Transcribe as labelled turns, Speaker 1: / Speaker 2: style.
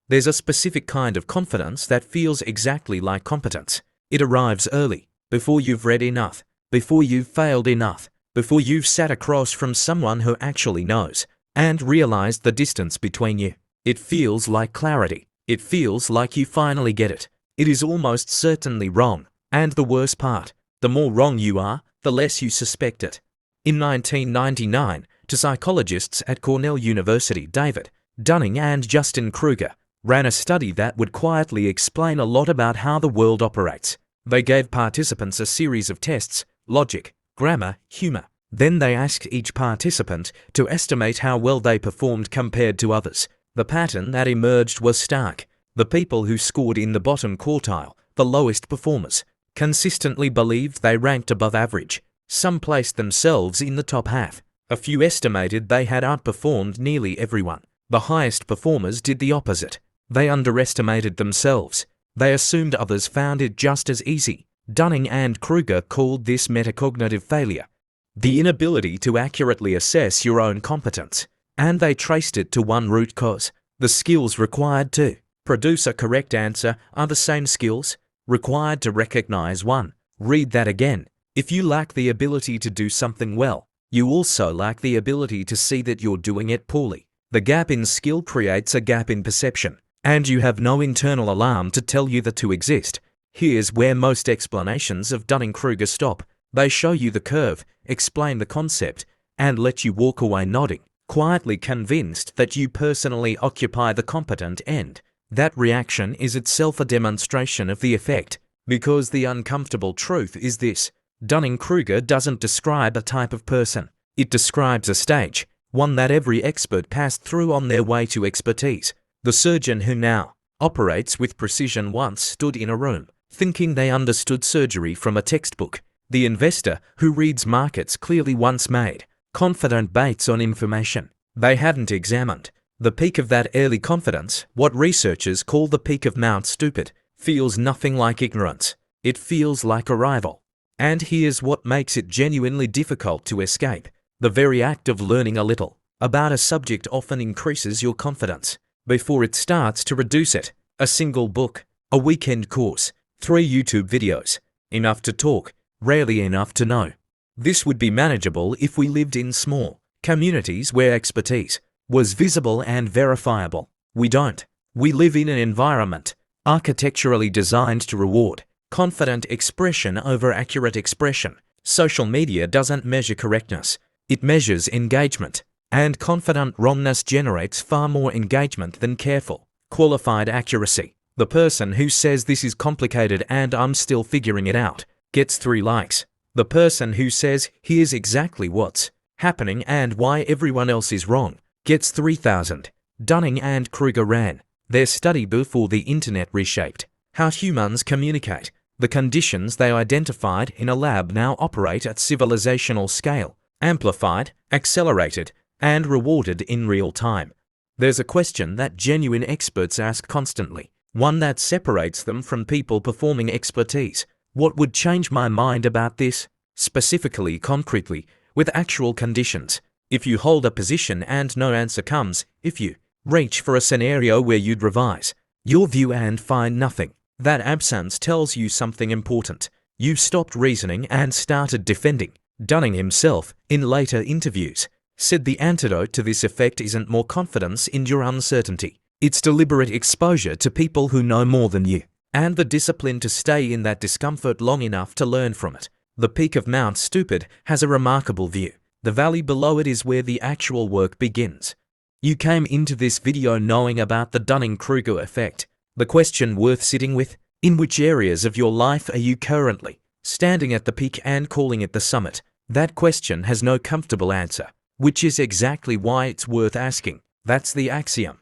Speaker 1: There's a specific kind of confidence that feels exactly like competence. It arrives early, before you've read enough, before you've failed enough, before you've sat across from someone who actually knows, and realized the distance between you. It feels like clarity. It feels like you finally get it. It is almost certainly wrong, and the worst part, the more wrong you are, the less you suspect it. In 1999, to psychologists at Cornell University, David, Dunning and Justin-Kruger ran a study that would quietly explain a lot about how the world operates. They gave participants a series of tests: logic, grammar, humor. Then they asked each participant to estimate how well they performed compared to others. The pattern that emerged was stark. The people who scored in the bottom quartile, the lowest performers, consistently believed they ranked above average. Some placed themselves in the top half. A few estimated they had outperformed nearly everyone. The highest performers did the opposite. They underestimated themselves. They assumed others found it just as easy. Dunning and Kruger called this metacognitive failure, the inability to accurately assess your own competence. And they traced it to one root cause: the skills required to produce a correct answer are the same skills required to recognize one. Read that again. If you lack the ability to do something well, you also lack the ability to see that you're doing it poorly. The gap in skill creates a gap in perception, and you have no internal alarm to tell you the two exist. Here's where most explanations of Dunning-Kruger stop. They show you the curve, explain the concept, and let you walk away nodding, quietly convinced that you personally occupy the competent end. That reaction is itself a demonstration of the effect, because the uncomfortable truth is this: Dunning-Kruger doesn't describe a type of person. It describes a stage, one that every expert passed through on their way to expertise. The surgeon who now operates with precision once stood in a room, thinking they understood surgery from a textbook. The investor who reads markets clearly once made confident bets on information they hadn't examined. The peak of that early confidence, what researchers call the peak of Mount Stupid, feels nothing like ignorance. It feels like arrival. And here's what makes it genuinely difficult to escape. The very act of learning a little about a subject often increases your confidence before it starts to reduce it. A single book, a weekend course, 3 YouTube videos, enough to talk, rarely enough to know. This would be manageable if we lived in small communities where expertise was visible and verifiable. We don't. We live in an environment architecturally designed to reward confident expression over accurate expression. Social media doesn't measure correctness. It measures engagement. And confident wrongness generates far more engagement than careful, qualified accuracy. The person who says this is complicated and I'm still figuring it out gets 3 likes. The person who says here's exactly what's happening and why everyone else is wrong gets 3,000. Dunning and Kruger ran their study before the internet reshaped how humans communicate. The conditions they identified in a lab now operate at civilizational scale, amplified, accelerated, and rewarded in real time. There's a question that genuine experts ask constantly, one that separates them from people performing expertise. What would change my mind about this? Specifically, concretely, with actual conditions. If you hold a position and no answer comes, if you reach for a scenario where you'd revise your view and find nothing, that absence tells you something important. You've stopped reasoning and started defending. Dunning himself, in later interviews, said the antidote to this effect isn't more confidence in your uncertainty. It's deliberate exposure to people who know more than you, and the discipline to stay in that discomfort long enough to learn from it. The peak of Mount Stupid has a remarkable view. The valley below it is where the actual work begins. You came into this video knowing about the Dunning-Kruger effect. The question worth sitting with: in which areas of your life are you currently standing at the peak and calling it the summit? That question has no comfortable answer, which is exactly why it's worth asking. That's the axiom.